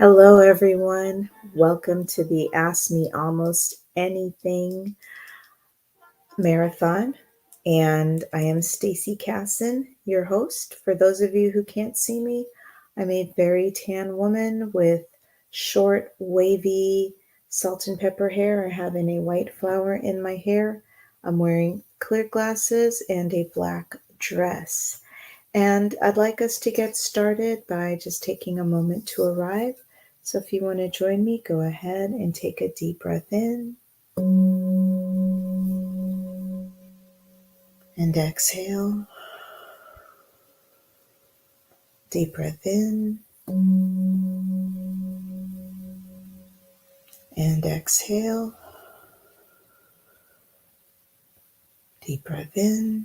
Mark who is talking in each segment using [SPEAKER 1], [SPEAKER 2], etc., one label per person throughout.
[SPEAKER 1] Hello, everyone. Welcome to the Ask Me Almost Anything marathon. And I am Stacy Casson, your host. For those of you who can't see me, I'm a very tan woman with short, wavy, salt and pepper hair. I have a white flower in my hair. I'm wearing clear glasses and a black dress. And I'd like us to get started by just taking a moment to arrive. So if you want to join me, go ahead and take a deep breath in and exhale. Deep breath in and exhale. Deep breath in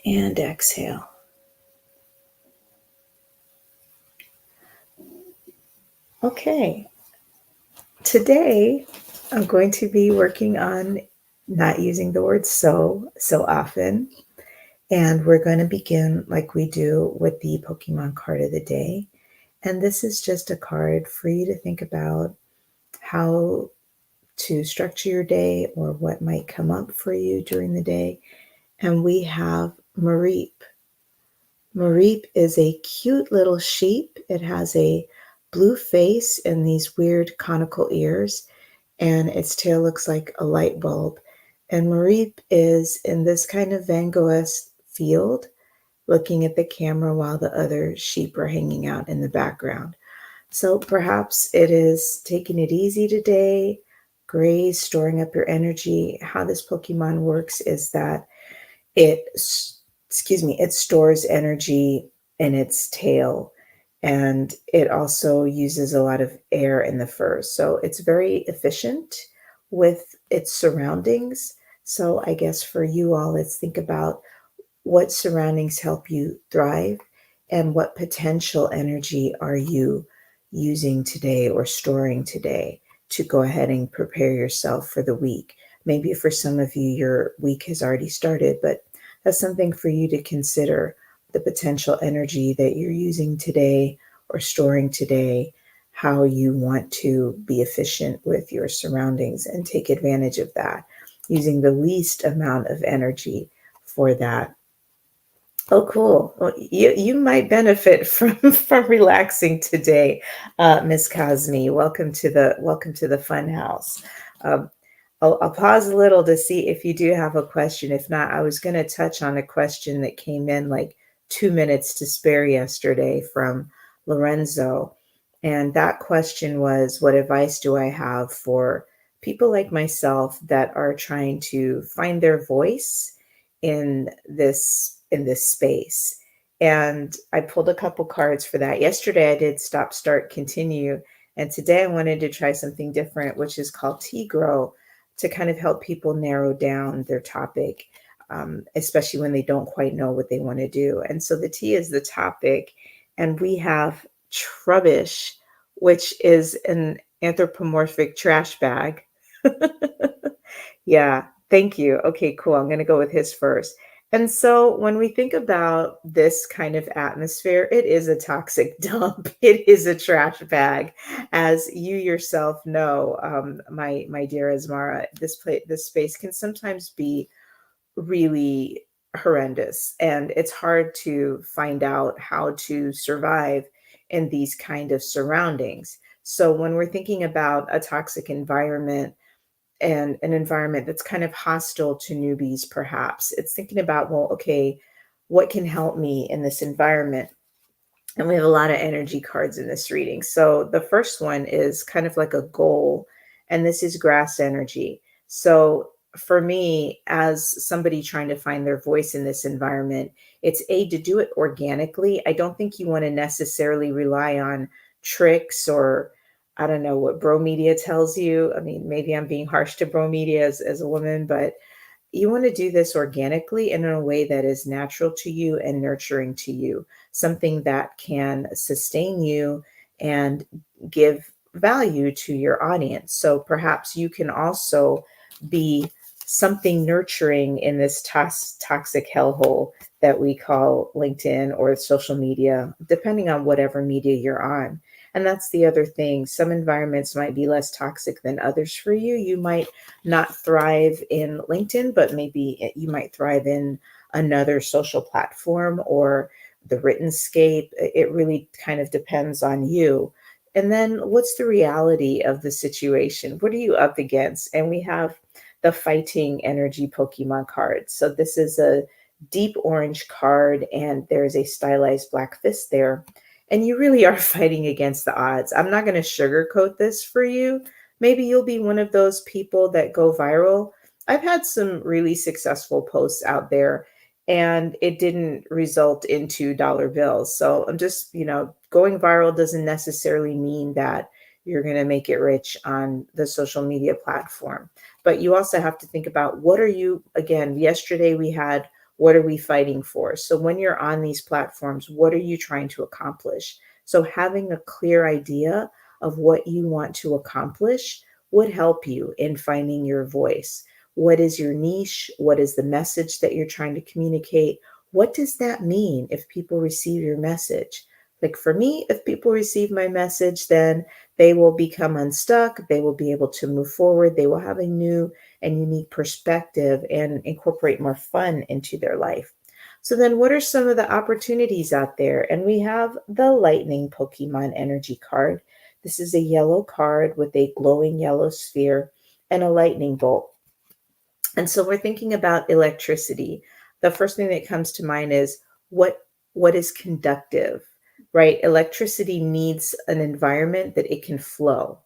[SPEAKER 1] and exhale. Okay, today I'm going to be working on not using the word so often. And we're going to begin like we do with the Pokemon card of the day. And this is just a card for you to think about how to structure your day or what might come up for you during the day. And we have Mareep. Mareep is a cute little sheep. It has a blue face and these weird conical ears, and its tail looks like a light bulb. And Mareep is in this kind of Van Gogh-esque field, looking at the camera while the other sheep are hanging out in the background. So perhaps it is taking it easy today, graze, storing up your energy. How this Pokemon works is that it, it stores energy in its tail, and it also uses a lot of air in the fur. So it's very efficient with its surroundings. So I guess for you all, let's think about what surroundings help you thrive and what potential energy are you using today or storing today to go ahead and prepare yourself for the week. Maybe for some of you, your week has already started, but that's something for you to consider, the potential energy that you're using today or storing today, how you want to be efficient with your surroundings and take advantage of that, using the least amount of energy for that. Oh, cool. Well, you might benefit from from relaxing today, Miss Cosme. Welcome to the fun house. Um, I'll pause a little to see if you do have a question. If not, I was going to touch on a question that came in like 2 minutes to spare yesterday from Lorenzo. And that question was, what advice do I have for people like myself that are trying to find their voice in this space? And I pulled a couple cards for that. Yesterday I did stop, start, continue. And today I wanted to try something different, which is called Tea Grow, to kind of help people narrow down their topic, especially when they don't quite know what they want to do. And so the tea is the topic, and we have Trubbish, which is an anthropomorphic trash bag. Yeah, thank you. Okay, cool. I'm going to go with his first. And so when we think about this kind of atmosphere, it is a toxic dump. It is a trash bag, as you yourself know, my dear Asmara. This space can sometimes be really horrendous, and it's hard to find out how to survive in these kind of surroundings. So when we're thinking about a toxic environment and an environment that's kind of hostile to newbies, perhaps it's thinking about, well, okay, what can help me in this environment? And we have a lot of energy cards in this reading. So the first one is kind of like a goal, and this is grass energy. So for me, as somebody trying to find their voice in this environment, it's to do it organically. I don't think you want to necessarily rely on tricks, or I don't know what bro media tells you. I mean, maybe I'm being harsh to bro media as a woman, but you want to do this organically and in a way that is natural to you and nurturing to you, something that can sustain you and give value to your audience. So perhaps you can also be something nurturing in this toxic hellhole that we call LinkedIn or social media, depending on whatever media you're on. And that's the other thing. Some environments might be less toxic than others for you. You might not thrive in LinkedIn, but maybe you might thrive in another social platform or the written scape. It really kind of depends on you. And then what's the reality of the situation? What are you up against? And we have the fighting energy Pokemon card. So this is a deep orange card, and there's a stylized black fist there. And you really are fighting against the odds. I'm not going to sugarcoat this for you. Maybe you'll be one of those people that go viral. I've had some really successful posts out there, and it didn't result into dollar bills. So I'm just, going viral doesn't necessarily mean that you're going to make it rich on the social media platform. But you also have to think about, what are you, again, yesterday we had, what are we fighting for? So when you're on these platforms, what are you trying to accomplish? So having a clear idea of what you want to accomplish would help you in finding your voice. What is your niche? What is the message that you're trying to communicate? What does that mean if people receive your message? Like for me, if people receive my message, then they will become unstuck. They will be able to move forward. They will have a new and unique perspective and incorporate more fun into their life. So then what are some of the opportunities out there? And we have the Lightning Pokemon Energy card. This is a yellow card with a glowing yellow sphere and a lightning bolt. And so we're thinking about electricity. The first thing that comes to mind is what is conductive, right? Electricity needs an environment that it can flow.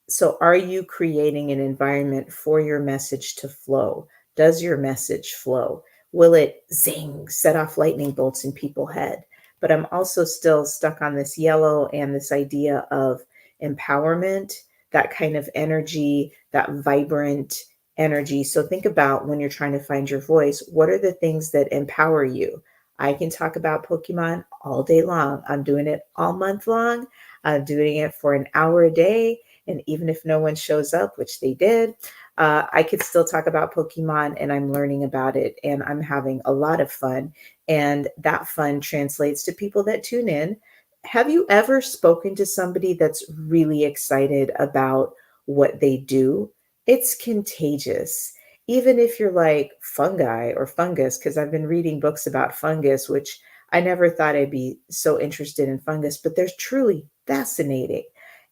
[SPEAKER 1] So are you creating an environment for your message to flow? Does your message flow? Will it zing, set off lightning bolts in people's head? But I'm also still stuck on this yellow and this idea of empowerment, that kind of energy, that vibrant energy. So think about, when you're trying to find your voice, what are the things that empower you? I can talk about Pokemon all day long. I'm doing it all month long. I'm doing it for an hour a day. And even if no one shows up, which they did, I could still talk about Pokemon, and I'm learning about it, and I'm having a lot of fun. And that fun translates to people that tune in. Have you ever spoken to somebody that's really excited about what they do? It's contagious. Even if you're like fungi or fungus, because I've been reading books about fungus, which I never thought I'd be so interested in fungus, but they're truly fascinating.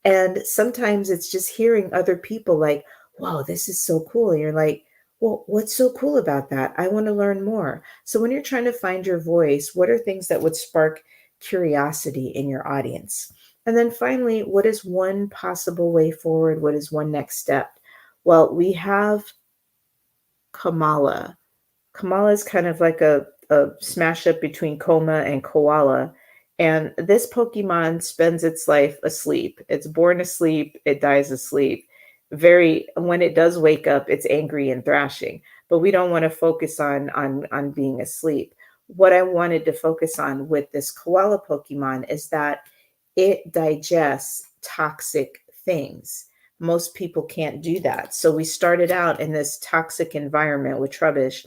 [SPEAKER 1] And sometimes it's just hearing other people like, wow, this is so cool. And you're like, well, what's so cool about that? I want to learn more. So when you're trying to find your voice, what are things that would spark curiosity in your audience? And then finally, what is one possible way forward? What is one next step? Well, we have Kamala. Kamala is kind of like a smash up between Coma and Koala. And this Pokemon spends its life asleep. It's born asleep, it dies asleep. When it does wake up, it's angry and thrashing. But we don't want to focus on being asleep. What I wanted to focus on with this koala Pokemon is that it digests toxic things. Most people can't do that. So we started out in this toxic environment with Trubbish,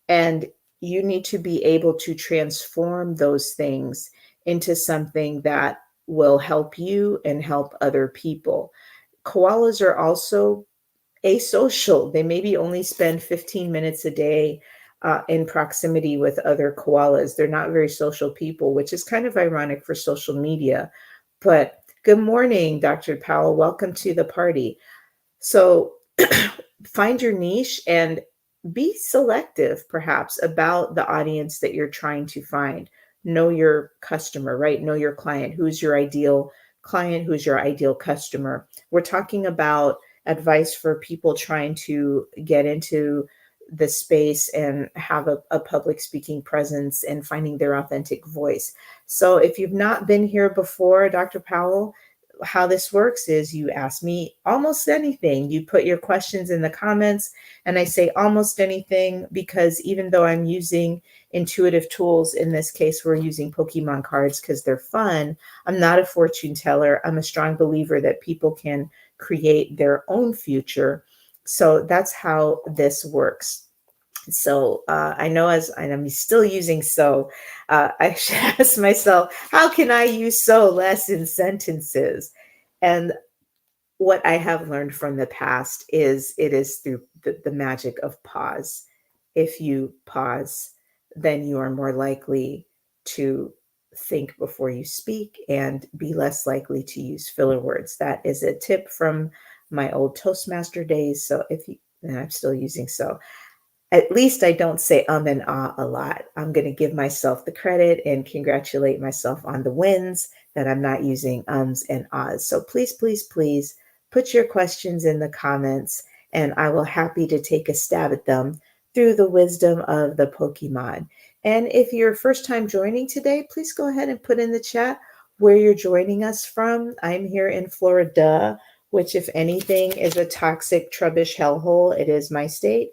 [SPEAKER 1] and you need to be able to transform those things into something that will help you and help other people. Koalas are also asocial. They maybe only spend 15 minutes a day in proximity with other koalas. They're not very social people, which is kind of ironic for social media. But good morning, Dr. Powell. Welcome to the party. So find your niche and be selective, perhaps, about the audience that you're trying to find. Know your customer, right? Know your client. Who's your ideal client? Who's your ideal customer? We're talking about advice for people trying to get into the space and have a public speaking presence and finding their authentic voice. So if you've not been here before, Dr. Powell, how this works is you ask me almost anything. You put your questions in the comments, and I say almost anything because even though I'm using intuitive tools, in this case, we're using Pokemon cards because they're fun. I'm not a fortune teller. I'm a strong believer that people can create their own future. So that's how this works. So I know and I'm still using so, I should ask myself, how can I use so less in sentences? And what I have learned from the past is it is through the magic of pause. If you pause, then you are more likely to think before you speak and be less likely to use filler words. That is a tip from my old Toastmaster days. So and I'm still using so, at least I don't say and ah a lot. I'm going to give myself the credit and congratulate myself on the wins that I'm not using ums and ahs. So please, please, please put your questions in the comments and I will happy to take a stab at them through the wisdom of the Pokemon. And if you're first time joining today, please go ahead and put in the chat where you're joining us from. I'm here in Florida, which if anything is a toxic, trubbish hellhole. It is my state,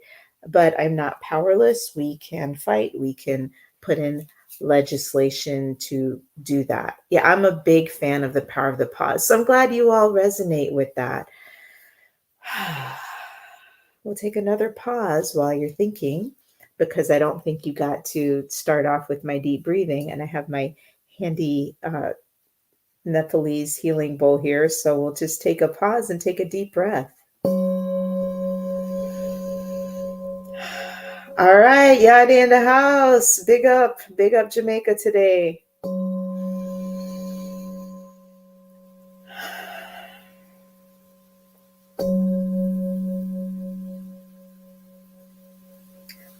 [SPEAKER 1] but I'm not powerless. We can fight. We can put in legislation to do that. Yeah, I'm a big fan of the power of the pause. So I'm glad you all resonate with that. We'll take another pause while you're thinking, because I don't think you got to start off with my deep breathing. And I have my handy Nepalese healing bowl here. So we'll just take a pause and take a deep breath. All right, Yadi in the house. Big up Jamaica today.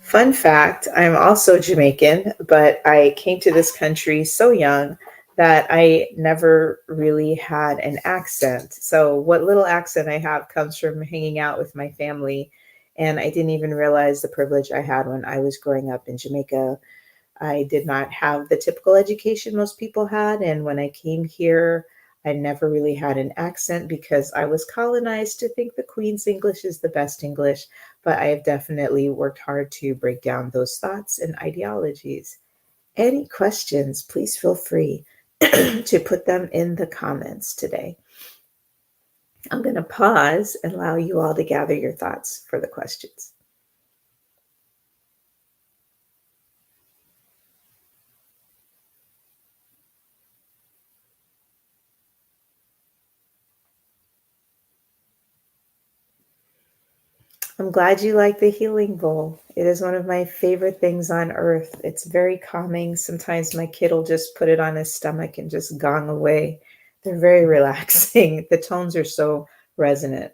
[SPEAKER 1] Fun fact, I'm also Jamaican, but I came to this country so young that I never really had an accent. So what little accent I have comes from hanging out with my family. And I didn't even realize the privilege I had when I was growing up in Jamaica. I did not have the typical education most people had. And when I came here, I never really had an accent because I was colonized to think the Queen's English is the best English. But I have definitely worked hard to break down those thoughts and ideologies. Any questions, please feel free to put them in the comments today. I'm going to pause and allow you all to gather your thoughts for the questions. I'm glad you like the healing bowl. It is one of my favorite things on earth. It's very calming. Sometimes my kid will just put it on his stomach and just gong away. They're very relaxing. The tones are so resonant.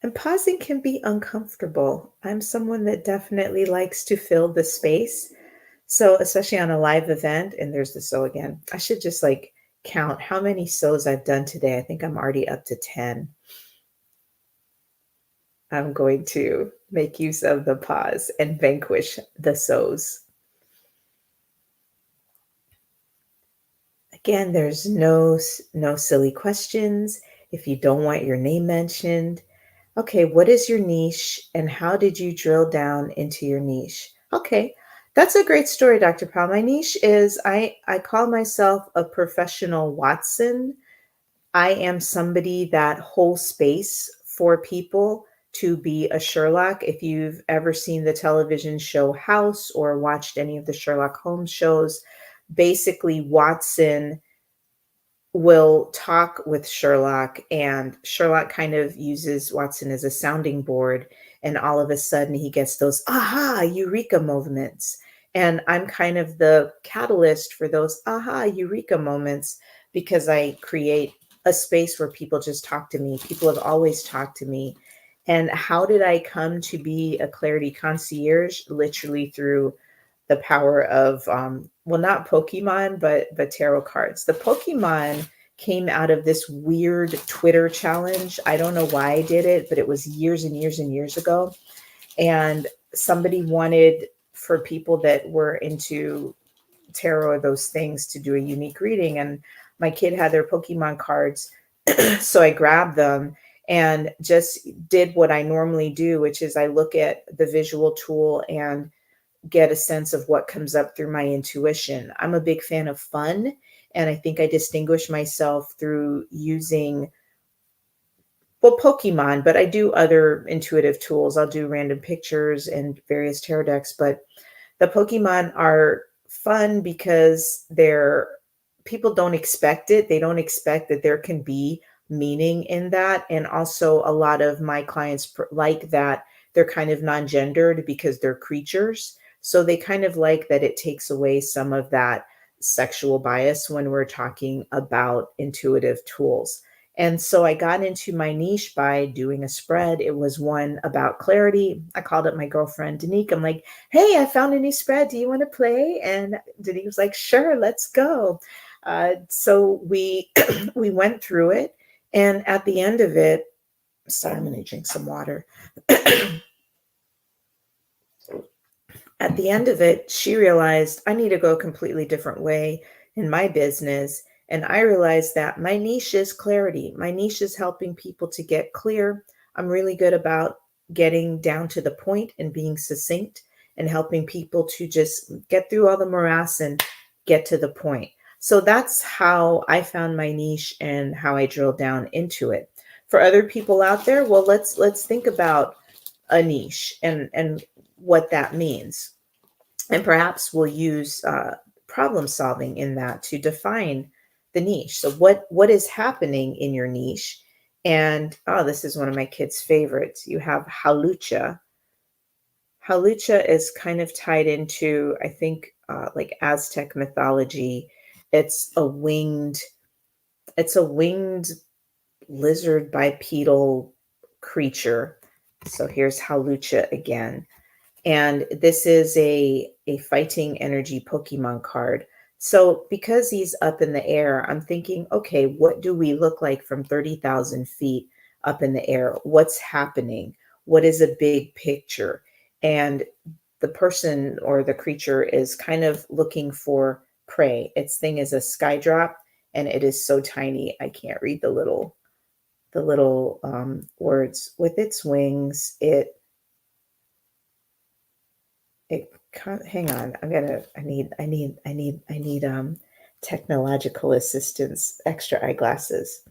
[SPEAKER 1] And pausing can be uncomfortable. I'm someone that definitely likes to fill the space. So, especially on a live event, and there's the so again, I should just like count how many so's I've done today. I think I'm already up to 10. I'm going to make use of the pause and vanquish the so's. Again, there's no silly questions. If you don't want your name mentioned, okay, what is your niche and how did you drill down into your niche? Okay, that's a great story, Dr. Paul. My niche is I call myself a professional Watson. I am somebody that holds space for people to be a Sherlock. If you've ever seen the television show House or watched any of the Sherlock Holmes shows, basically Watson will talk with Sherlock, and Sherlock kind of uses Watson as a sounding board. And all of a sudden, he gets those aha, eureka moments. And I'm kind of the catalyst for those aha, eureka moments because I create a space where people just talk to me. People have always talked to me. And how did I come to be a clarity concierge? Literally through the power of well, not Pokemon, but tarot cards. The Pokemon came out of this weird Twitter challenge. I don't know why I did it, but it was years and years and years ago. And somebody wanted for people that were into tarot or those things to do a unique reading. And my kid had their Pokemon cards. So I grabbed them and just did what I normally do, which is I look at the visual tool and get a sense of what comes up through my intuition. I'm a big fan of fun. And I think I distinguish myself through using, well, Pokemon, but I do other intuitive tools. I'll do random pictures and various tarot decks, but the Pokemon are fun because they're, people don't expect it. They don't expect that there can be meaning in that. And also a lot of my clients like that they're kind of non-gendered because they're creatures. So they kind of like that it takes away some of that sexual bias when we're talking about intuitive tools. And so I got into my niche by doing a spread. It was one about clarity. I called up my girlfriend, Danique. I'm like, hey, I found a new spread. Do you want to play? And Danique was like, sure, let's go. So we we went through it. And at the end of it, sorry, I'm going to drink some water. At the end of it, she realized I need to go a completely different way in my business. And I realized that my niche is clarity. My niche is helping people to get clear. I'm really good about getting down to the point and being succinct and helping people to just get through all the morass and get to the point. So that's how I found my niche and how I drilled down into it. For other people out there, well, let's think about a niche and what that means. And perhaps we'll use problem solving in that to define the niche. So what is happening in your niche? And oh, this is one of my kids' favorites. You have Hawlucha. Hawlucha is kind of tied into, I think, like Aztec mythology. It's a winged, it's a winged lizard bipedal creature. So here's Hawlucha again. And this is a fighting energy Pokemon card. So because he's up in the air, I'm thinking, okay, what do we look like from 30,000 feet up in the air? What's happening? What is a big picture? And the person or the creature is kind of looking for prey. Its thing is a skydrop, and it is so tiny I can't read the little words. With its wings, it hang on. I need technological assistance, extra eyeglasses.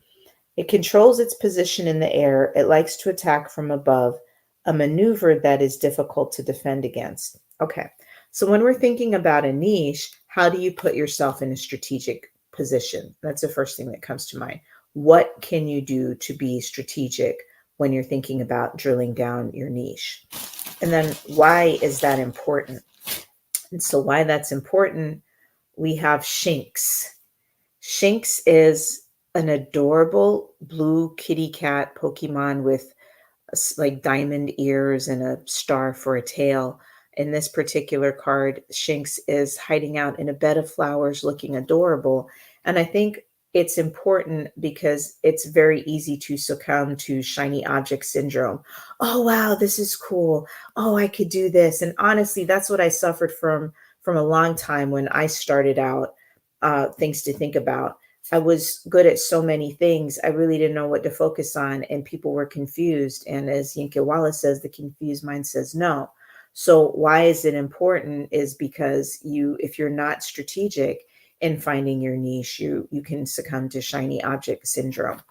[SPEAKER 1] It controls its position in the air. It likes to attack from above, a maneuver that is difficult to defend against. Okay. So when we're thinking about a niche, how do you put yourself in a strategic position? That's the first thing that comes to mind. What can you do to be strategic when you're thinking about drilling down your niche? And then why is that important? And so why that's important, we have Shinx. Shinx is an adorable blue kitty cat Pokemon with like diamond ears and a star for a tail. In this particular card, Shinx is hiding out in a bed of flowers looking adorable. And I think it's important because it's very easy to succumb to shiny object syndrome. Oh, wow, this is cool. Oh, I could do this. And honestly, that's what I suffered from a long time when I started out. Things to think about. I was good at so many things. I really didn't know what to focus on, and people were confused. And as Yinka Wallace says, the confused mind says no. So why is it important is because if you're not strategic in finding your niche, you can succumb to shiny object syndrome.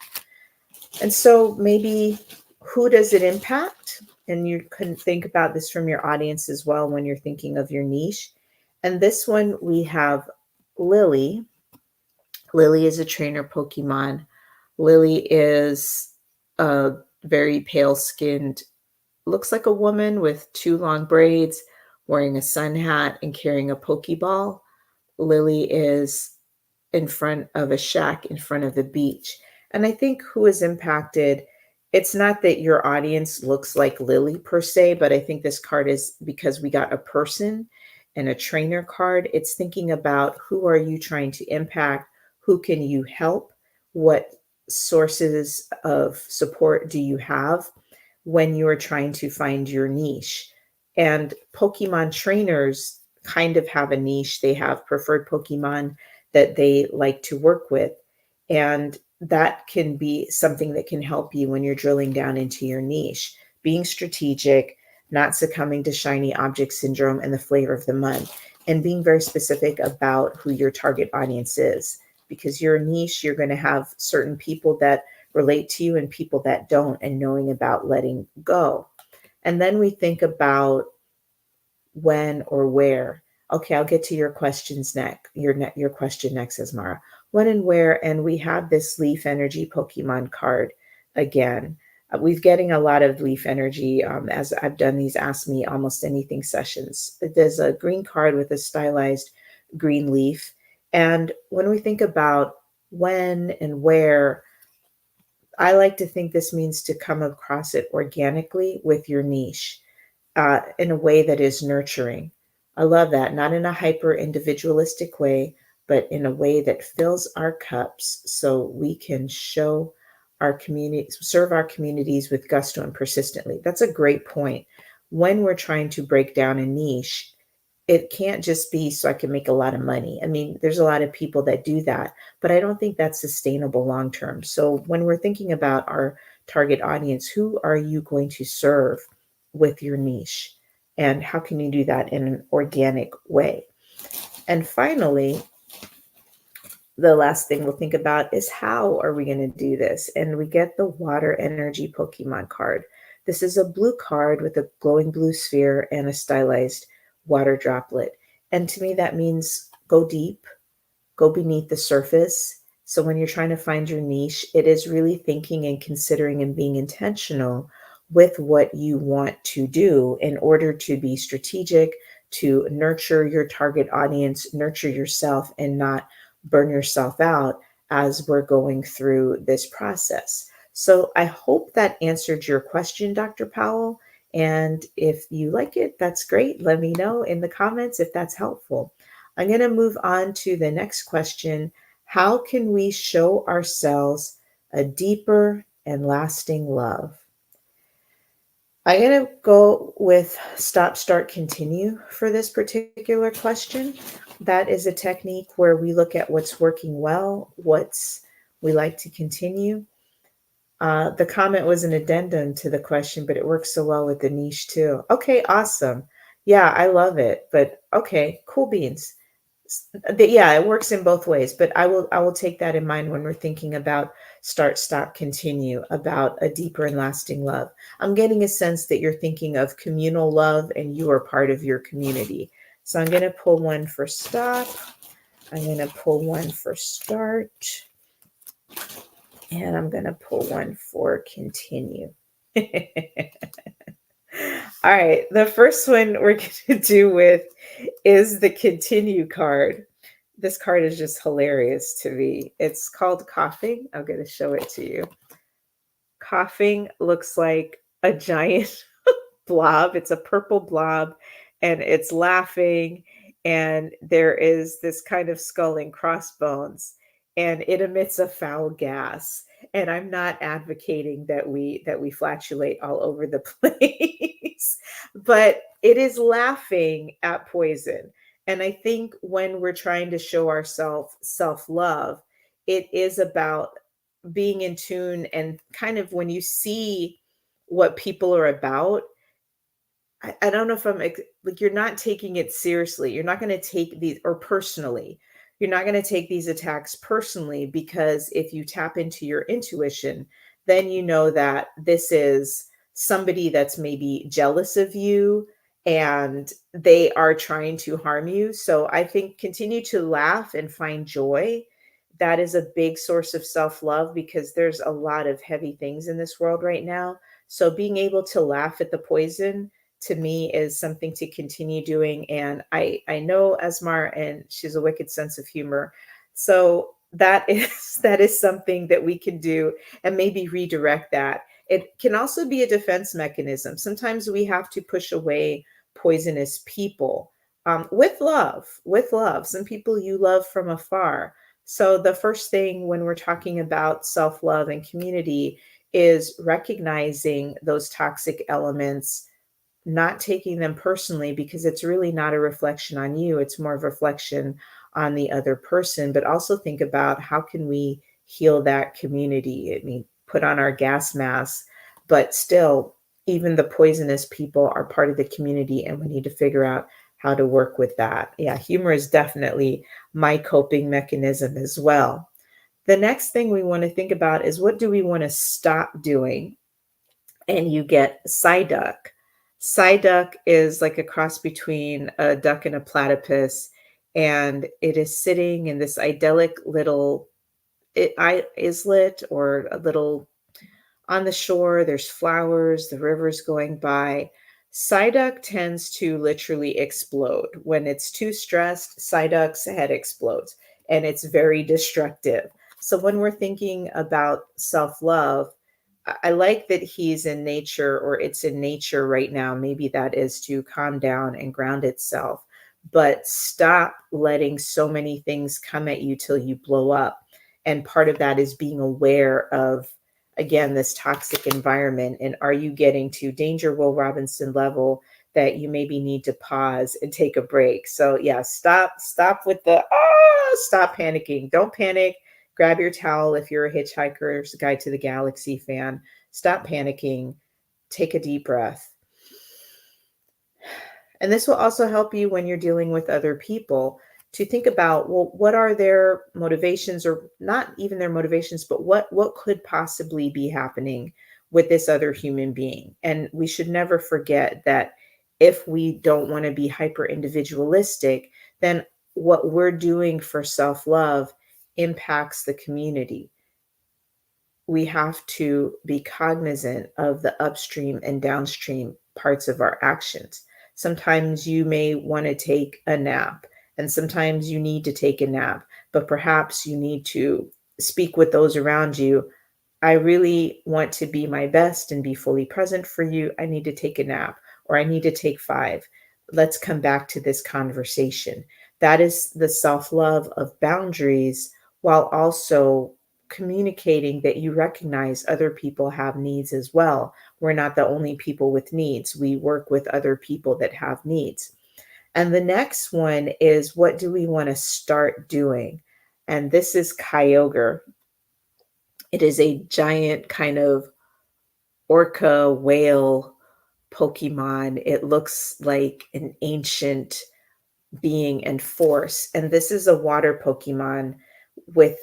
[SPEAKER 1] And so maybe who does it impact? And you can think about this from your audience as well when you're thinking of your niche. And this one we have Lily. Lily is a trainer Pokemon. Lily is a very pale skinned, looks like a woman with two long braids, wearing a sun hat and carrying a Pokeball. Lily is in front of a shack in front of the beach. And I think who is impacted, it's not that your audience looks like Lily per se, but I think this card is because we got a person and a trainer card. It's thinking about who are you trying to impact? Who can you help? What sources of support do you have when you are trying to find your niche? And Pokemon trainers kind of have a niche. They have preferred Pokemon that they like to work with. And that can be something that can help you when you're drilling down into your niche. Being strategic, not succumbing to shiny object syndrome and the flavor of the month, and being very specific about who your target audience is. because you're a niche. You're going to have certain people that relate to you and people that don't, and knowing about letting go. And then we think about when or where. Okay, I'll get to your questions next. Your question next, Asmara. When and where, and we have this Leaf Energy Pokemon card again. We've getting a lot of Leaf Energy as I've done these Ask Me Almost Anything sessions. There's a green card with a stylized green leaf, and when we think about when and where, I like to think this means to come across it organically with your niche in a way that is nurturing. I love that. Not in a hyper individualistic way, but in a way that fills our cups so we can show our community, serve our communities with gusto and persistently. That's a great point. When we're trying to break down a niche, it can't just be so I can make a lot of money. I mean, there's a lot of people that do that, but I don't think that's sustainable long term. So when we're thinking about our target audience, who are you going to serve with your niche? And how can you do that in an organic way? And finally, the last thing we'll think about is how are we going to do this? And we get the Water Energy Pokemon card. This is a blue card with a glowing blue sphere and a stylized water droplet. And to me, that means go deep, go beneath the surface. So when you're trying to find your niche, it is really thinking and considering and being intentional with what you want to do in order to be strategic, to nurture your target audience, nurture yourself, and not burn yourself out as we're going through this process. So I hope that answered your question, Dr. Powell. And if you like it, that's great. Let me know in the comments if that's helpful. I'm going to move on to the next question. How can we show ourselves a deeper and lasting love? I'm going to go with stop, start, continue for this particular question. That is a technique where we look at what's working well, what's we like to continue. The comment was an addendum to the question, but it works so well with the niche too. Okay, awesome. Yeah, I love it. But okay, cool beans. Yeah, it works in both ways, but I will take that in mind when we're thinking about start, stop, continue, about a deeper and lasting love. I'm getting a sense that you're thinking of communal love and you are part of your community. So I'm going to pull one for stop. I'm going to pull one for start. And I'm going to pull one for continue. All right, the first one we're going to do with is the continue card. This card is just hilarious to me. It's called Coughing. I'm going to show it to you. Coughing looks like a giant blob. It's a purple blob and it's laughing. And there is this kind of skull and crossbones and it emits a foul gas. And I'm not advocating that we flatulate all over the place, but it is laughing at poison. And I think when we're trying to show ourselves self-love, it is about being in tune and kind of when you see what people are about, I don't know if I'm like, you're not taking it seriously. You're not going to take these or personally. You're not going to take these attacks personally because if you tap into your intuition, then you know that this is somebody that's maybe jealous of you and they are trying to harm you. So I think continue to laugh and find joy. That is a big source of self love because there's a lot of heavy things in this world right now. So being able to laugh at the poison to me is something to continue doing. And I know Asmar and she's a wicked sense of humor. So that is that is something that we can do and maybe redirect that. It can also be a defense mechanism. Sometimes we have to push away poisonous people with love, with love. Some people you love from afar. So the first thing when we're talking about self-love and community is recognizing those toxic elements, not taking them personally because it's really not a reflection on you. It's more of a reflection on the other person, but also think about how can we heal that community? I mean, put on our gas masks, but still, even the poisonous people are part of the community, and we need to figure out how to work with that. Yeah, humor is definitely my coping mechanism as well. The next thing we want to think about is what do we want to stop doing? And you get Psyduck. Psyduck is like a cross between a duck and a platypus, and it is sitting in this idyllic little islet or a little on the shore. There's flowers, the river's going by. Psyduck tends to literally explode. When it's too stressed, Psyduck's head explodes and it's very destructive. So when we're thinking about self love, I like that he's in nature or it's in nature right now. Maybe that is to calm down and ground itself, but stop letting so many things come at you till you blow up. And part of that is being aware of, again, this toxic environment. And are you getting to Danger Will Robinson level that you maybe need to pause and take a break? So yeah, stop with the, stop panicking. Don't panic. Grab your towel if you're a Hitchhiker's Guide to the Galaxy fan. Stop panicking. Take a deep breath. And this will also help you when you're dealing with other people to think about, well, what are their motivations, or not even their motivations, but what could possibly be happening with this other human being. And we should never forget that if we don't want to be hyper individualistic, then what we're doing for self-love impacts the community. We have to be cognizant of the upstream and downstream parts of our actions. Sometimes you may want to take a nap, and sometimes you need to take a nap, but perhaps you need to speak with those around you. I really want to be my best and be fully present for you. I need to take a nap, or I need to take 5. Let's come back to this conversation. That is the self love of boundaries, while also communicating that you recognize other people have needs as well. We're not the only people with needs. We work with other people that have needs. And the next one is, what do we want to start doing? And this is Kyogre. It is a giant kind of orca whale Pokemon. It looks like an ancient being and force. And this is a water Pokemon with,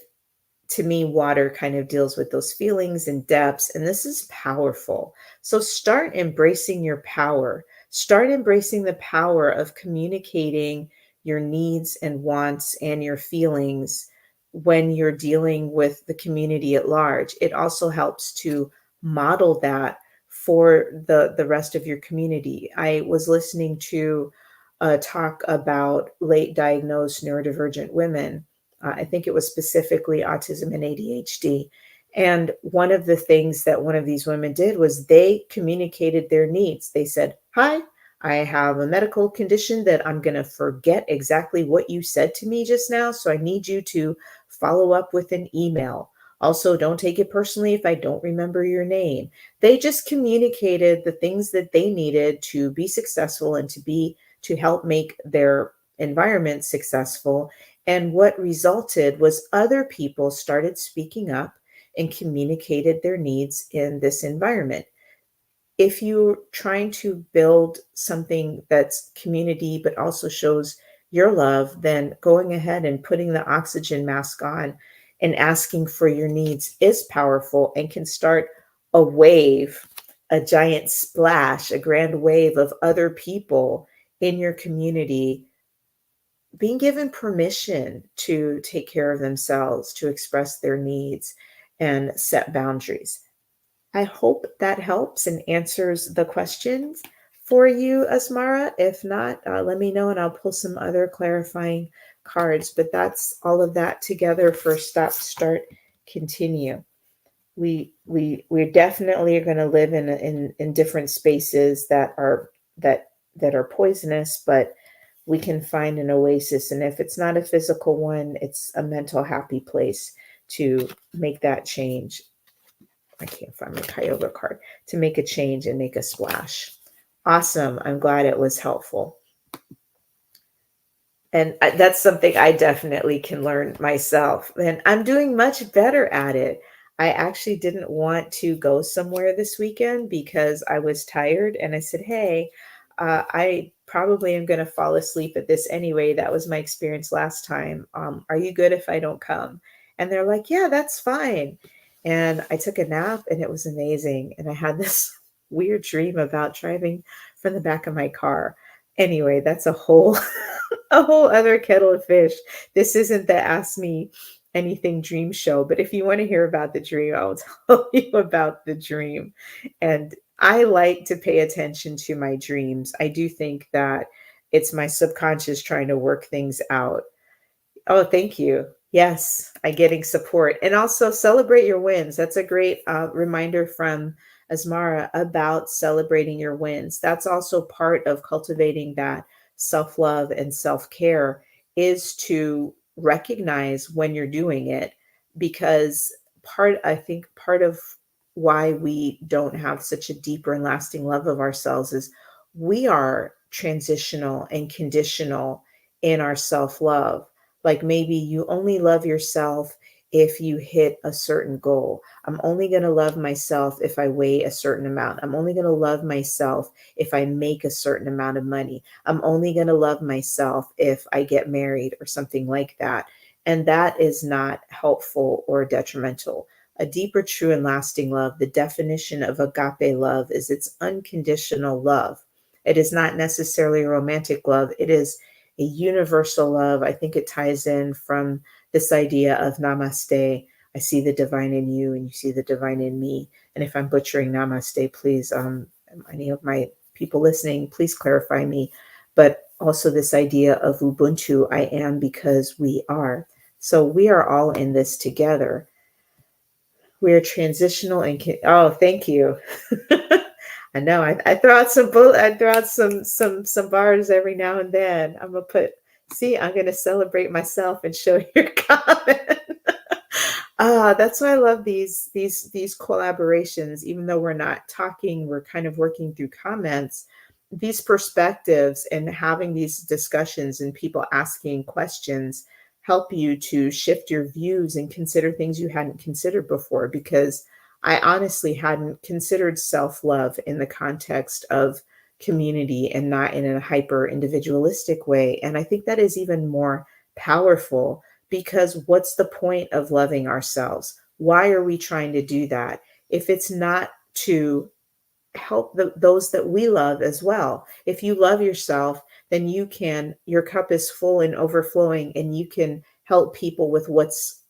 [SPEAKER 1] to me, water kind of deals with those feelings and depths, and this is powerful. So start embracing your power. Start embracing the power of communicating your needs and wants and your feelings when you're dealing with the community at large. It also helps to model that for the rest of your community. I was listening to a talk about late diagnosed neurodivergent women. I think it was specifically autism and ADHD. And one of the things that one of these women did was they communicated their needs. They said, "Hi, I have a medical condition that I'm going to forget exactly what you said to me just now. So I need you to follow up with an email. Also, don't take it personally if I don't remember your name." They just communicated the things that they needed to be successful and to help make their environment successful. And what resulted was other people started speaking up and communicated their needs in this environment. If you're trying to build something that's community but also shows your love, then going ahead and putting the oxygen mask on and asking for your needs is powerful and can start a wave, a giant splash, a grand wave of other people in your community being given permission to take care of themselves, to express their needs and set boundaries. I hope that helps and answers the questions for you, Asmara. If not, let me know and I'll pull some other clarifying cards. But that's all of that together for stop, start, continue. We definitely are going to live in different spaces that are poisonous, but we can find an oasis. And if it's not a physical one, it's a mental happy place to make that change. I can't find my Kyogre card, to make a change and make a splash. Awesome. I'm glad it was helpful. And that's something I definitely can learn myself. And I'm doing much better at it. I actually didn't want to go somewhere this weekend because I was tired. And I said, hey, I probably am going to fall asleep at this anyway. That was my experience last time. Are you good if I don't come? And they're like, yeah, that's fine. And I took a nap and it was amazing. And I had this weird dream about driving from the back of my car. Anyway, that's a whole a whole other kettle of fish. This isn't the Ask Me Anything dream show, but if you want to hear about the dream, I'll tell you about the dream. And I like to pay attention to my dreams. I do think that it's my subconscious trying to work things out. Oh, thank you. Yes, I getting support. And also celebrate your wins. That's a great reminder from Asmara about celebrating your wins. That's also part of cultivating that self-love and self-care is to recognize when you're doing it because I think part of why we don't have such a deeper and lasting love of ourselves is we are transitional and conditional in our self-love. Like maybe you only love yourself if you hit a certain goal. I'm only going to love myself if I weigh a certain amount. I'm only going to love myself if I make a certain amount of money. I'm only going to love myself if I get married or something like that. And that is not helpful or detrimental. A deeper, true, and lasting love, the definition of agape love is its unconditional love. It is not necessarily a romantic love. It is a universal love. I think it ties in from this idea of namaste. I see the divine in you and you see the divine in me. And if I'm butchering namaste, please, any of my people listening, please clarify me. But also this idea of Ubuntu, I am because we are. So we are all in this together. We are transitional and oh, thank you. I know. I throw out I throw out some bars every now and then. I'm gonna put. See, I'm gonna celebrate myself and show your comment. That's why I love these collaborations. Even though we're not talking, we're kind of working through comments. These perspectives and having these discussions and people asking questions help you to shift your views and consider things you hadn't considered before. Because I honestly hadn't considered self love in the context of community and not in a hyper individualistic way. And I think that is even more powerful because what's the point of loving ourselves? Why are we trying to do that? If it's not to help those that we love as well. If you love yourself, then your cup is full and overflowing and you can help people with what's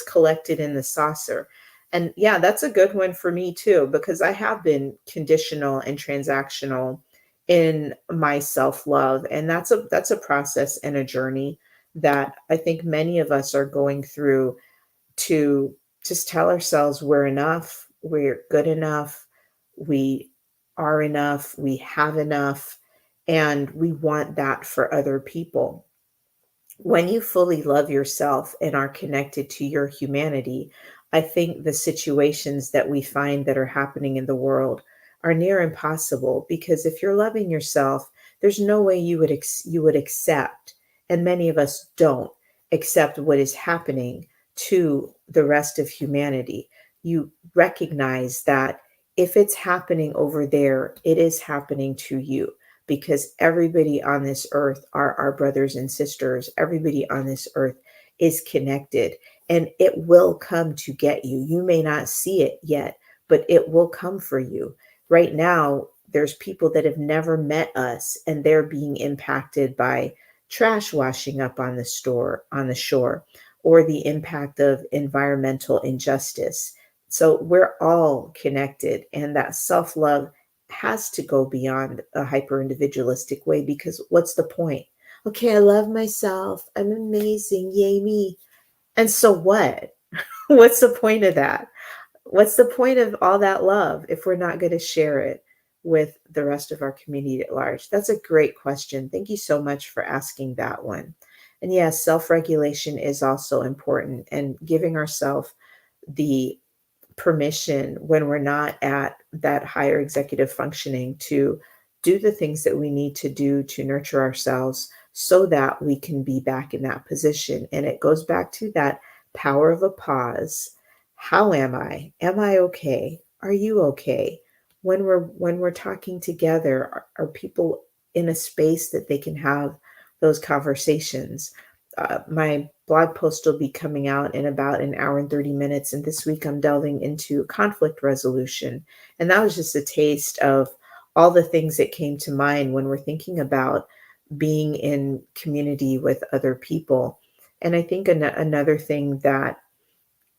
[SPEAKER 1] collected in the saucer. And yeah, that's a good one for me too, because I have been conditional and transactional in my self-love. And that's a process and a journey that I think many of us are going through to just tell ourselves we're enough, we're good enough, we are enough, we have enough, and we want that for other people. When you fully love yourself and are connected to your humanity, I think the situations that we find that are happening in the world are near impossible because if you're loving yourself, there's no way you would accept, and many of us don't accept what is happening to the rest of humanity. You recognize that if it's happening over there, it is happening to you because everybody on this earth are our brothers and sisters. Everybody on this earth is connected and it will come to get you. You may not see it yet, but it will come for you. Right now, there's people that have never met us and they're being impacted by trash washing up on the shore, or the impact of environmental injustice. So we're all connected, and that self love has to go beyond a hyper individualistic way because what's the point? Okay, I love myself. I'm amazing. Yay, me. And so what? What's the point of that? What's the point of all that love if we're not going to share it with the rest of our community at large? That's a great question. Thank you so much for asking that one. And yes, self regulation is also important and giving ourselves the permission when we're not at that higher executive functioning to do the things that we need to do to nurture ourselves so that we can be back in that position. And it goes back to that power of a pause. How am I? Am I okay? Are you okay? when we're talking together, are people in a space that they can have those conversations? My blog post will be coming out in about an hour and 30 minutes, and this week I'm delving into conflict resolution. And that was just a taste of all the things that came to mind when we're thinking about being in community with other people. And I think another thing that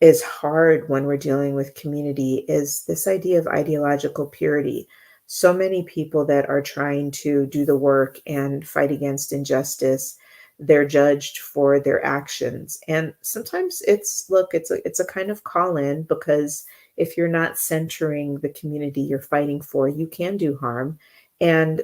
[SPEAKER 1] is hard when we're dealing with community is this idea of ideological purity. So many people that are trying to do the work and fight against injustice, they're judged for their actions. And sometimes it's a kind of call in, because if you're not centering the community you're fighting for, you can do harm. And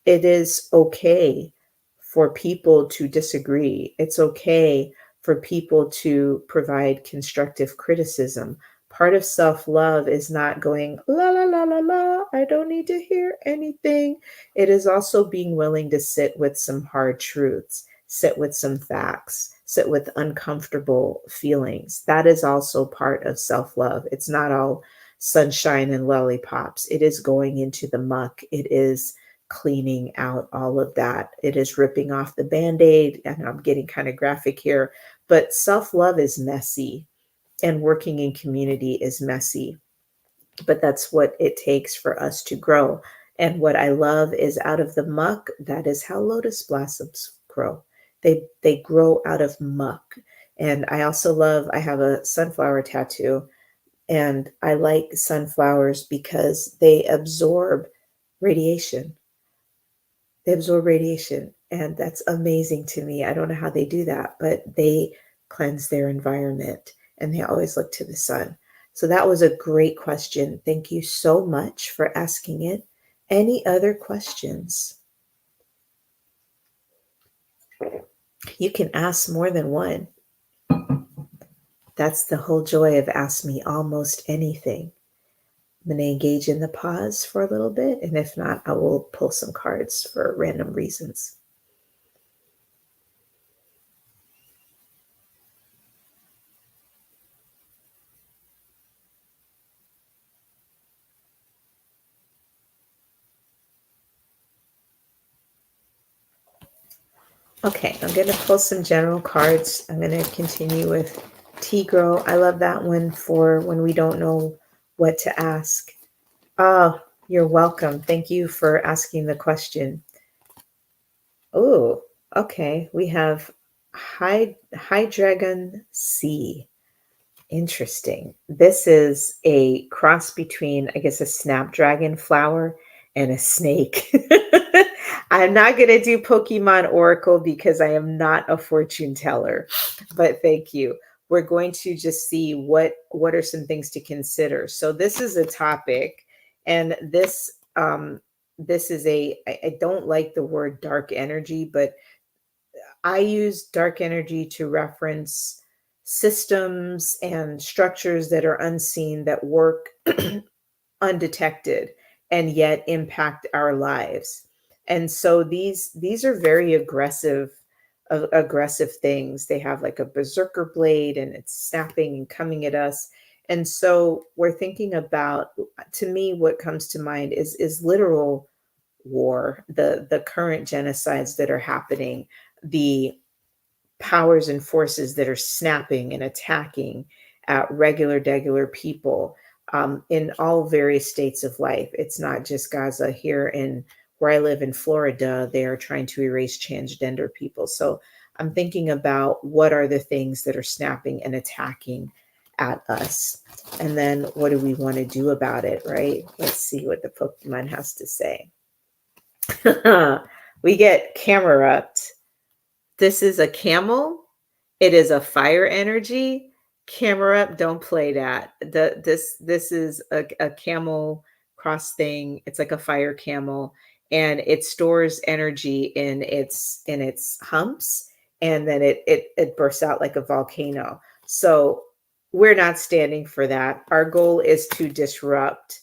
[SPEAKER 1] it is okay for people to disagree. It's okay for people to provide constructive criticism. Part of self love is not going, la, la, la, la, la, I don't need to hear anything. It is also being willing to sit with some hard truths, sit with some facts, sit with uncomfortable feelings. That is also part of self love. It's not all sunshine and lollipops. It is going into the muck. It is cleaning out all of that. It is ripping off the band-aid. And I'm getting kind of graphic here, but self-love is messy and working in community is messy. But that's what it takes for us to grow. And what I love is out of the muck, that is how lotus blossoms grow. They grow out of muck. And I also love, I have a sunflower tattoo, and I like sunflowers because they absorb radiation. They absorb radiation, and that's amazing to me. I don't know how they do that, but they cleanse their environment and they always look to the sun. So that was a great question. Thank you so much for asking it. Any other questions? You can ask more than one. That's the whole joy of Ask Me Almost Anything. I'm going to engage in the pause for a little bit, and if not, I will pull some cards for random reasons. Okay, I'm going to pull some general cards. I'm going to continue with Tigro. I love that one for when we don't know what to ask. Oh, you're welcome. Thank you for asking the question. Oh, okay. We have High Dragon C. Interesting. This is a cross between, I guess, a snapdragon flower and a snake. I'm not going to do Pokemon Oracle because I am not a fortune teller, but thank you. We're going to just see what are some things to consider. So this is a topic, and this is I don't like the word dark energy, but I use dark energy to reference systems and structures that are unseen that work undetected and yet impact our lives. And so these are very aggressive things. They have like a berserker blade and it's snapping and coming at us. And so we're thinking about, to me, what comes to mind is literal war, the current genocides that are happening, the powers and forces that are snapping and attacking at regular people, in all various states of life. It's not just Gaza. Here in where I live in Florida, they are trying to erase transgender people. So I'm thinking about what are the things that are snapping and attacking at us, and then what do we want to do about it, right? Let's see what the Pokemon has to say. We get Camerupt. This is a camel. It is a fire energy. Camerupt, don't play that. This is a camel cross thing. It's like a fire camel, and it stores energy in its humps, and then it bursts out like a volcano. So we're not standing for that. Our goal is to disrupt.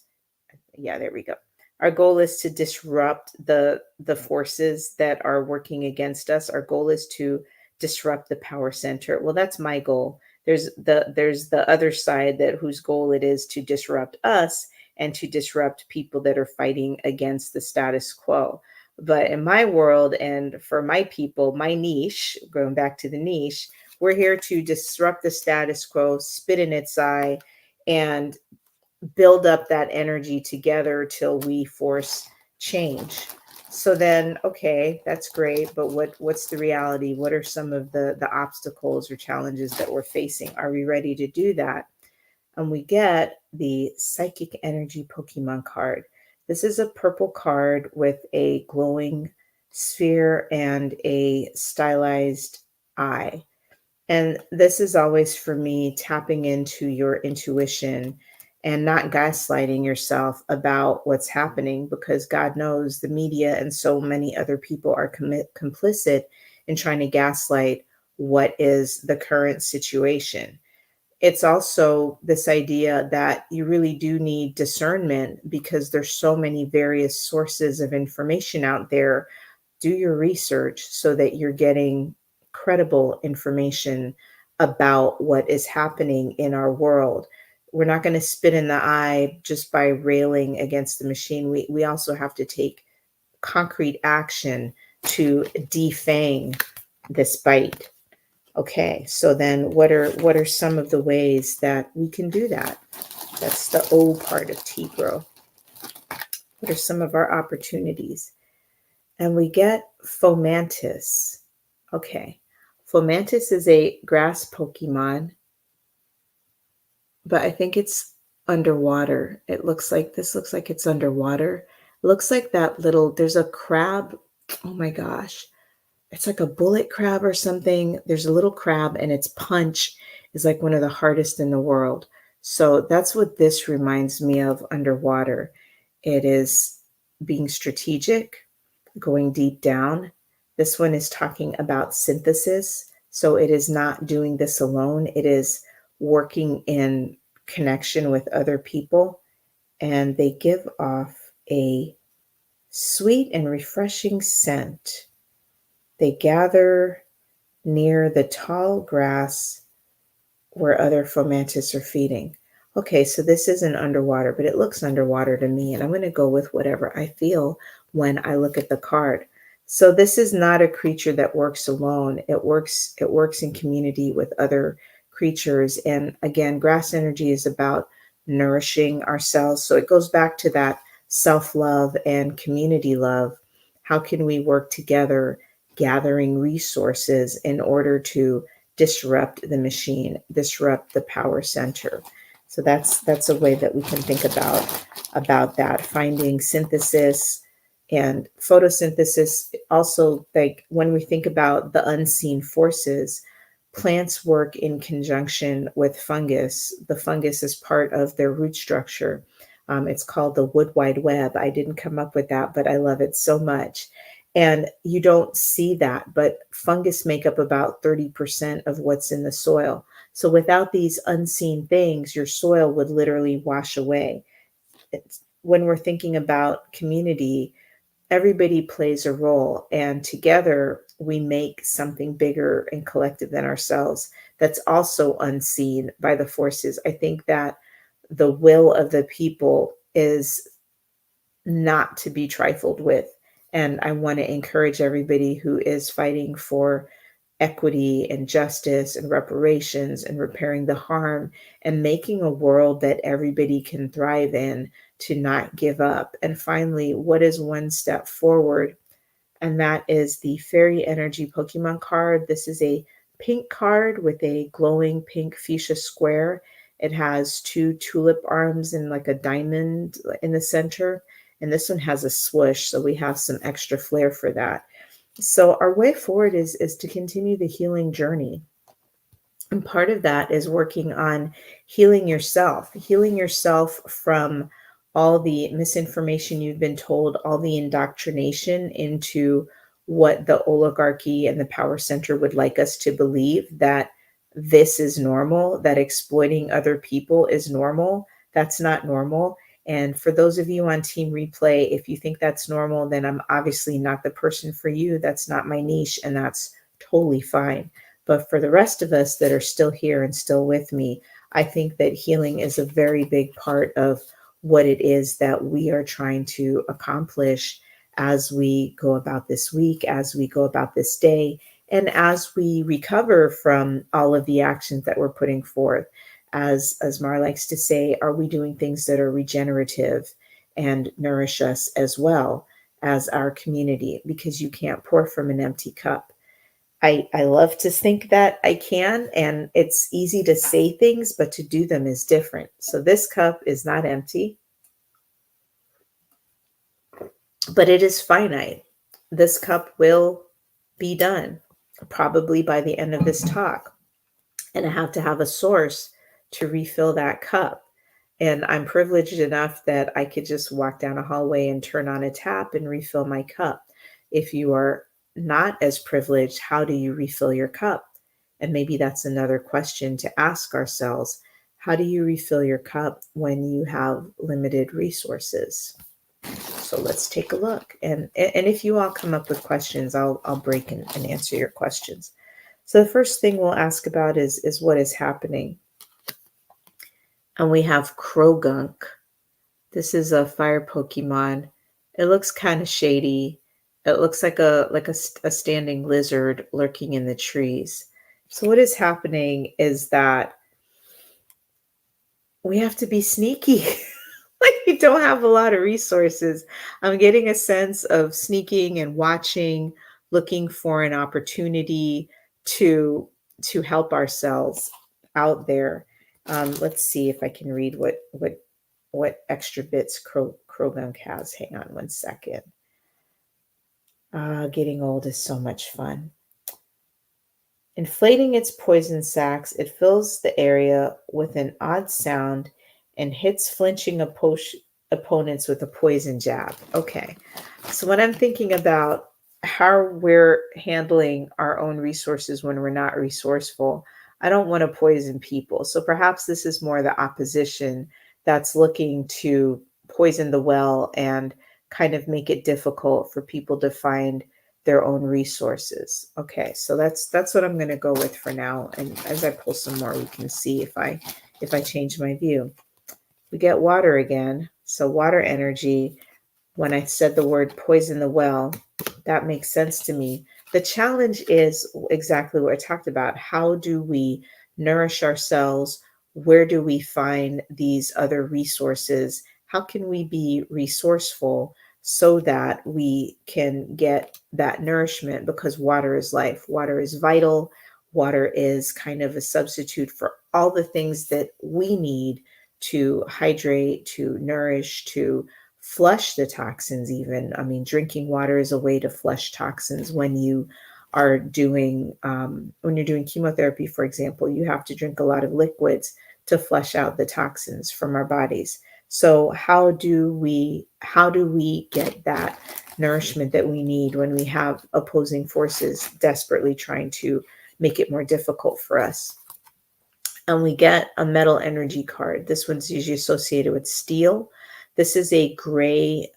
[SPEAKER 1] Yeah, there we go. Our goal is to disrupt the forces that are working against us. Our goal is to disrupt the power center. Well, that's my goal. There's the other side, that whose goal it is to disrupt us, and to disrupt people that are fighting against the status quo. But in my world and for my people, my niche, going back to the niche, we're here to disrupt the status quo, spit in its eye, and build up that energy together till we force change. So then, okay, that's great, but what's the reality? What are some of the obstacles or challenges that we're facing? Are we ready to do that? And we get the Psychic Energy Pokemon card. This is a purple card with a glowing sphere and a stylized eye. And this is always for me tapping into your intuition and not gaslighting yourself about what's happening, because God knows the media and so many other people are complicit in trying to gaslight what is the current situation. It's also this idea that you really do need discernment because there's so many various sources of information out there. Do your research so that you're getting credible information about what is happening in our world. We're not going to spit in the eye just by railing against the machine. We also have to take concrete action to defang this bite. Okay, so then what are some of the ways that we can do that? That's the O part of Tigro. What are some of our opportunities? And we get Fomantis. Okay, Fomantis is a grass Pokemon, but I think it's underwater. This looks like it's underwater. It looks like that little, there's a crab. Oh my gosh. It's like a bullet crab or something. There's a little crab and its punch is like one of the hardest in the world. So that's what this reminds me of underwater. It is being strategic, going deep down. This one is talking about synthesis. So it is not doing this alone. It is working in connection with other people. And they give off a sweet and refreshing scent. They gather near the tall grass where other Fomantis are feeding. Okay, so this isn't underwater, but it looks underwater to me, and I'm going to go with whatever I feel when I look at the card. So this is not a creature that works alone. It works in community with other creatures. And again, grass energy is about nourishing ourselves. So it goes back to that self-love and community love. How can we work together, gathering resources in order to disrupt the machine, disrupt the power center? So that's a way that we can think about that, finding synthesis and photosynthesis. Also, like when we think about the unseen forces, plants work in conjunction with fungus. The fungus is part of their root structure. It's called the wood wide web. I didn't come up with that, but I love it so much. And you don't see that, but fungus make up about 30% of what's in the soil. So without these unseen things, your soil would literally wash away. When we're thinking about community, everybody plays a role, and together we make something bigger and collective than ourselves that's also unseen by the forces. I think that the will of the people is not to be trifled with. And I want to encourage everybody who is fighting for equity and justice and reparations and repairing the harm and making a world that everybody can thrive in to not give up. And finally, what is one step forward? And that is the Fairy Energy Pokemon card. This is a pink card with a glowing pink fuchsia square. It has two tulip arms and like a diamond in the center. And this one has a swoosh, so we have some extra flair for that. So our way forward is to continue the healing journey. And part of that is working on healing yourself from all the misinformation you've been told, all the indoctrination into what the oligarchy and the power center would like us to believe, that this is normal, that exploiting other people is normal. That's not normal. And for those of you on Team Replay, if you think that's normal, then I'm obviously not the person for you. That's not my niche, and that's totally fine. But for the rest of us that are still here and still with me, I think that healing is a very big part of what it is that we are trying to accomplish as we go about this week, as we go about this day, and as we recover from all of the actions that we're putting forth. As Mar likes to say, are we doing things that are regenerative and nourish us as well as our community? Because you can't pour from an empty cup. I love to think that I can, and it's easy to say things, but to do them is different. So this cup is not empty, but it is finite. This cup will be done probably by the end of this talk. And I have to have a source to refill that cup. And I'm privileged enough that I could just walk down a hallway and turn on a tap and refill my cup. If you are not as privileged, how do you refill your cup? And maybe that's another question to ask ourselves. How do you refill your cup when you have limited resources? So let's take a look. And if you all come up with questions, I'll break and answer your questions. So the first thing we'll ask about is what is happening. And we have Krogunk. This is a fire Pokemon. It looks kind of shady. It looks like a standing lizard lurking in the trees. So what is happening is that we have to be sneaky. Like we don't have a lot of resources. I'm getting a sense of sneaking and watching, looking for an opportunity to to help ourselves out there. Let's see if I can read what extra bits Krogunk has. Hang on one second. Getting old is so much fun. Inflating its poison sacs, it fills the area with an odd sound and hits flinching opponents with a poison jab. Okay, so when I'm thinking about how we're handling our own resources when we're not resourceful, I don't want to poison people. So perhaps this is more the opposition that's looking to poison the well and kind of make it difficult for people to find their own resources. Okay, so that's what I'm going to go with for now. And as I pull some more, we can see if I change my view. We get water again. So water energy. When I said the word poison the well, that makes sense to me. The challenge is exactly what I talked about. How do we nourish ourselves? Where do we find these other resources? How can we be resourceful so that we can get that nourishment? Because water is life, water is vital. Water is kind of a substitute for all the things that we need to hydrate, to nourish, to flush the toxins. Even, I mean, drinking water is a way to flush toxins. When you are doing when you're doing chemotherapy, for example, you have to drink a lot of liquids to flush out the toxins from our bodies. So how do we get that nourishment that we need when we have opposing forces desperately trying to make it more difficult for us? And we get a metal energy card. This one's usually associated with steel. This is a gray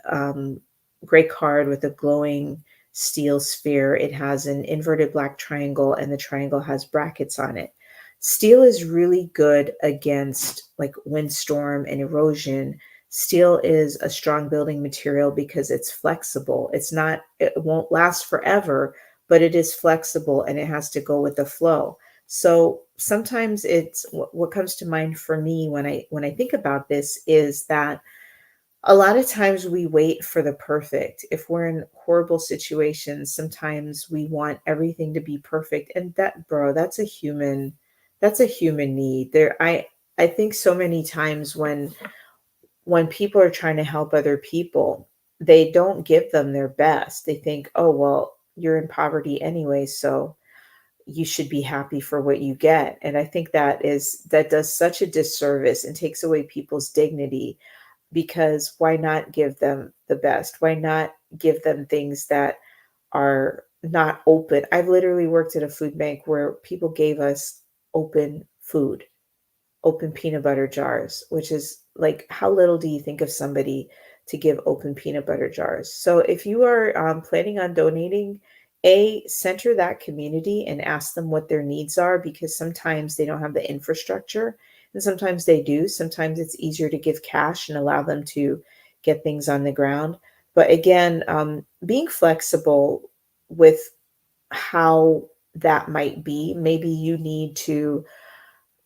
[SPEAKER 1] card with a glowing steel sphere. It has an inverted black triangle, and the triangle has brackets on it. Steel is really good against like windstorm and erosion. Steel is a strong building material because it's flexible. It won't last forever, but it is flexible and it has to go with the flow. So sometimes it's what comes to mind for me when I think about this is that a lot of times we wait for the perfect. If we're in horrible situations, sometimes we want everything to be perfect. And that's a human need. I think so many times when people are trying to help other people, they don't give them their best. They think, "Oh, well, you're in poverty anyway, so you should be happy for what you get." And I think that does such a disservice and takes away people's dignity, because why not give them the best? Why not give them things that are not open? I've literally worked at a food bank where people gave us open food, open peanut butter jars, which is like, how little do you think of somebody to give open peanut butter jars? So if you are planning on donating, center that community and ask them what their needs are, because sometimes they don't have the infrastructure. And sometimes they do. Sometimes it's easier to give cash and allow them to get things on the ground. But again, being flexible with how that might be. Maybe you need to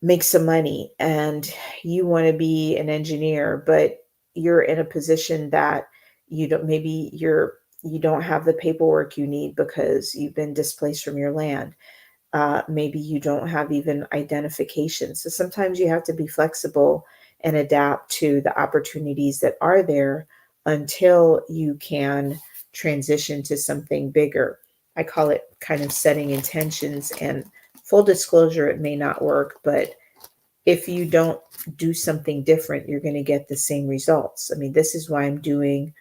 [SPEAKER 1] make some money and you want to be an engineer, but you're in a position that you don't, maybe you don't have the paperwork you need because you've been displaced from your land. Maybe you don't have even identification. So sometimes you have to be flexible and adapt to the opportunities that are there until you can transition to something bigger. I call it kind of setting intentions, and full disclosure, it may not work, but if you don't do something different, you're going to get the same results. I mean, this is why I'm doing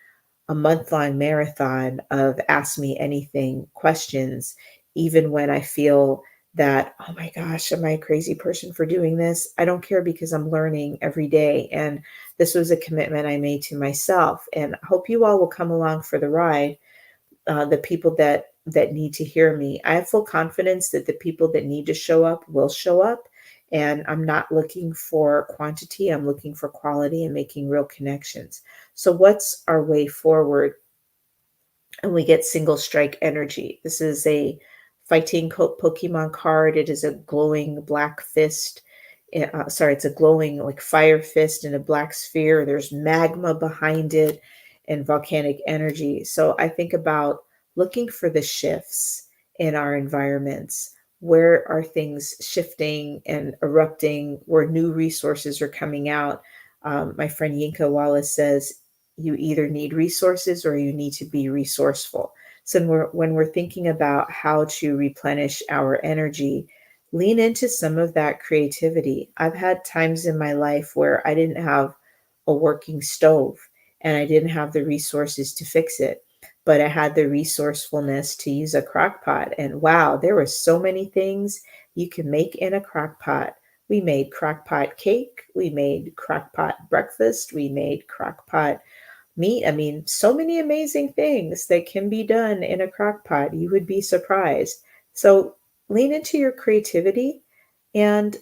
[SPEAKER 1] a month-long marathon of ask me anything questions, even when I feel that, oh my gosh, am I a crazy person for doing this? I don't care because I'm learning every day. And this was a commitment I made to myself. And I hope you all will come along for the ride. The people that need to hear me. I have full confidence that the people that need to show up will show up. And I'm not looking for quantity, I'm looking for quality and making real connections. So, what's our way forward? And we get single strike energy. This is a fighting Pokemon card. It is a glowing black fist. Sorry, it's a glowing like fire fist in a black sphere. There's magma behind it and volcanic energy. So I think about looking for the shifts in our environments. Where are things shifting and erupting? Where new resources are coming out? My friend Yinka Wallace says you either need resources or you need to be resourceful. So when we're thinking about how to replenish our energy, lean into some of that creativity. I've had times in my life where I didn't have a working stove and I didn't have the resources to fix it, but I had the resourcefulness to use a crock pot. And wow, there were so many things you can make in a crock pot. We made crock pot cake, we made crock pot breakfast, we made crock pot meat. I mean, so many amazing things that can be done in a crock pot. You would be surprised. So lean into your creativity and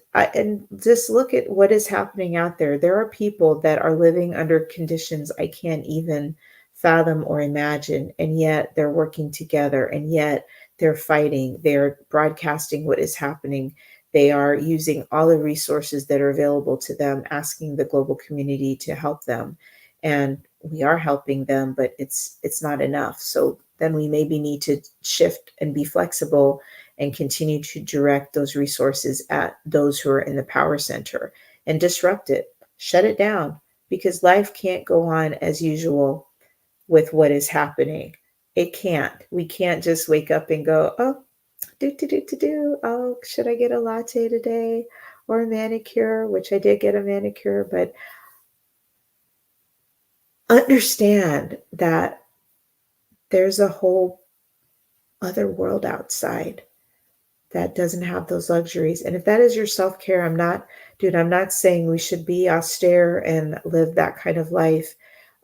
[SPEAKER 1] just look at what is happening out there. There are people that are living under conditions I can't even fathom or imagine, and yet they're working together, and yet they're fighting. They're broadcasting what is happening. They are using all the resources that are available to them, asking the global community to help them. And we are helping them, but it's not enough. So then we maybe need to shift and be flexible and continue to direct those resources at those who are in the power center and disrupt it, shut it down, because life can't go on as usual with what is happening. It can't. We can't just wake up and go, oh, do. Oh, should I get a latte today or a manicure? Which I did get a manicure, but understand that there's a whole other world outside that doesn't have those luxuries. And if that is your self-care, I'm not saying we should be austere and live that kind of life,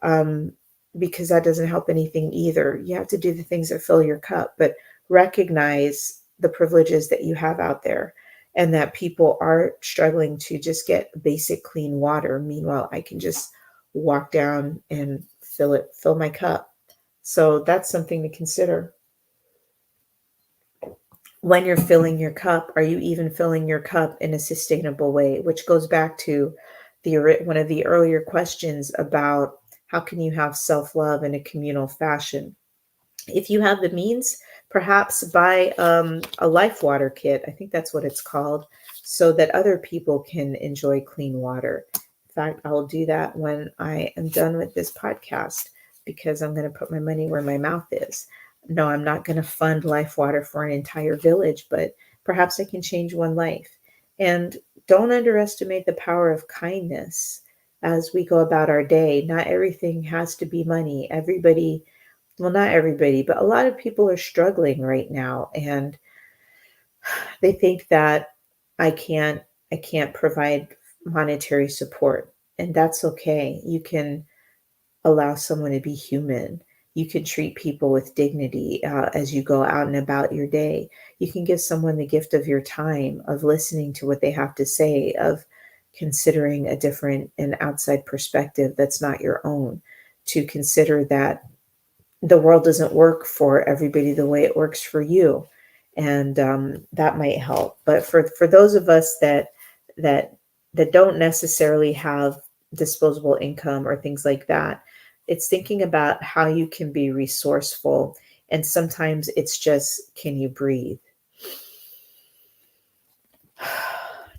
[SPEAKER 1] um, because that doesn't help anything either. You have to do the things that fill your cup, but recognize the privileges that you have out there and that people are struggling to just get basic clean water. Meanwhile, I can just walk down and fill my cup. So that's something to consider. When you're filling your cup, are you even filling your cup in a sustainable way? Which goes back to one of the earlier questions about how can you have self-love in a communal fashion? If you have the means, perhaps buy a life water kit. I think that's what it's called, so that other people can enjoy clean water. In fact, I'll do that when I am done with this podcast because I'm going to put my money where my mouth is. No, I'm not going to fund life water for an entire village, but perhaps I can change one life. And don't underestimate the power of kindness as we go about our day. Not everything has to be money. Well, not everybody, but a lot of people are struggling right now, and they think that I can't I can't provide monetary support, and that's okay. You can allow someone to be human. You can treat people with dignity as you go out and about your day. You can give someone the gift of your time, of listening to what they have to say, of considering a different and outside perspective that's not your own, to consider that the world doesn't work for everybody the way it works for you, and that might help. But for those of us that that don't necessarily have disposable income or things like that, it's thinking about how you can be resourceful. And sometimes it's just, can you breathe?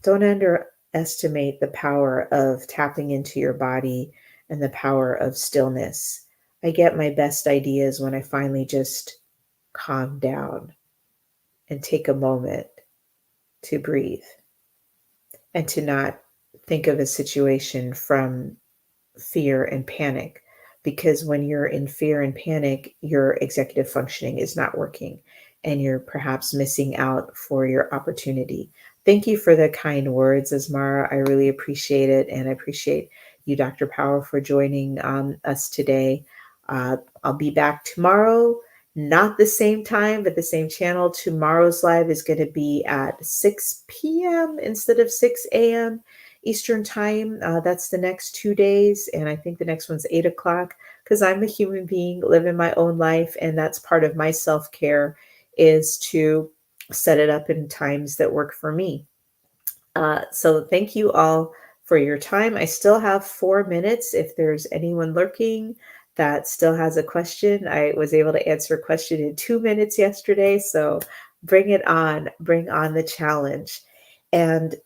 [SPEAKER 1] Don't underestimate the power of tapping into your body and the power of stillness. I get my best ideas when I finally just calm down and take a moment to breathe and to not think of a situation from fear and panic. Because when you're in fear and panic, your executive functioning is not working and you're perhaps missing out for your opportunity. Thank you for the kind words, Asmara. I really appreciate it. And I appreciate you, Dr. Power, for joining us today. I'll be back tomorrow, not the same time, but the same channel. Tomorrow's live is going to be at 6 p.m. instead of 6 a.m. Eastern time. That's the next 2 days. And I think the next one's 8 o'clock, because I'm a human being living my own life. And that's part of my self-care, is to set it up in times that work for me. So thank you all for your time. I still have 4 minutes. If there's anyone lurking that still has a question, I was able to answer a question in 2 minutes yesterday. So bring it on, bring on the challenge. And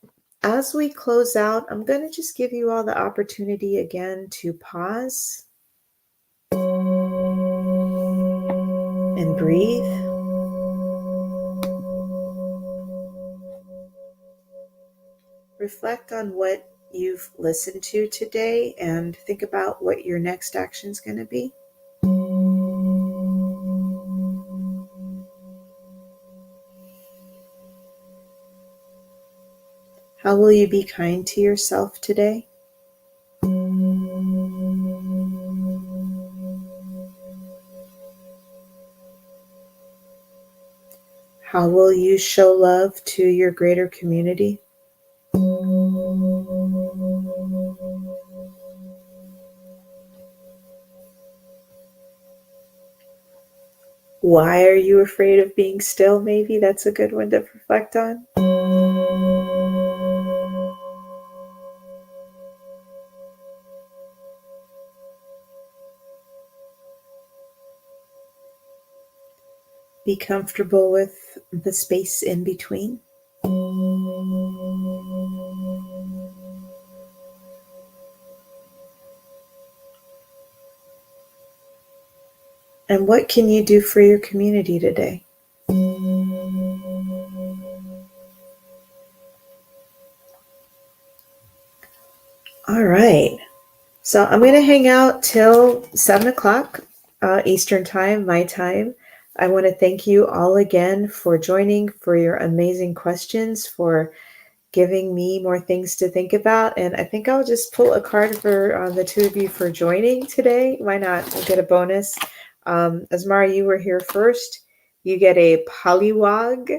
[SPEAKER 1] as we close out, I'm going to just give you all the opportunity again to pause and breathe. Reflect on what you've listened to today and think about what your next action is going to be. How will you be kind to yourself today? How will you show love to your greater community? Why are you afraid of being still? Maybe that's a good one to reflect on. Be comfortable with the space in between. And what can you do for your community today? All right. So I'm going to hang out till 7 o'clock Eastern time, my time. I want to thank you all again for joining, for your amazing questions, for giving me more things to think about. And I think I'll just pull a card for the two of you for joining today. Why not? We'll get a bonus. Asmara, you were here first. You get a polywog,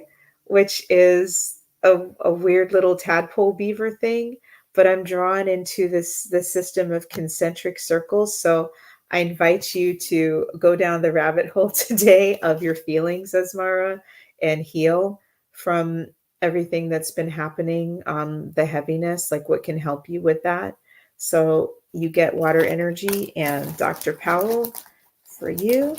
[SPEAKER 1] which is a weird little tadpole beaver thing, but I'm drawn into this system of concentric circles. So I invite you to go down the rabbit hole today of your feelings, Asmara, and heal from everything that's been happening, the heaviness, like what can help you with that. So you get water energy, and Dr. Powell for you.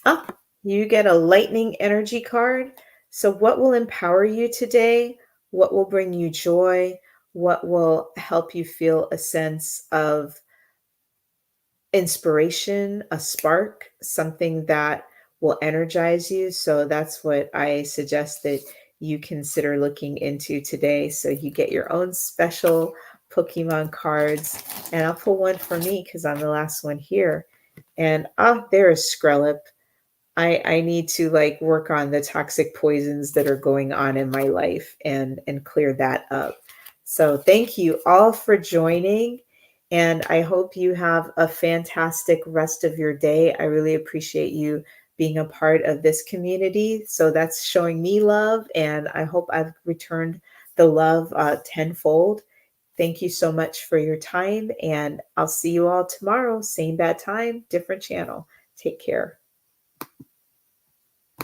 [SPEAKER 1] Oh, you get a lightning energy card. So what will empower you today? What will bring you joy? What will help you feel a sense of inspiration, a spark, something that will energize you? So that's what I suggest that you consider looking into today. So you get your own special Pokemon cards. And I'll pull one for me because I'm the last one here. And there is Skrellup. I need to like work on the toxic poisons that are going on in my life and clear that up. So thank you all for joining, and I hope you have a fantastic rest of your day. I really appreciate you being a part of this community. So that's showing me love, and I hope I've returned the love tenfold. Thank you so much for your time, and I'll see you all tomorrow. Same bad time, different channel. Take care.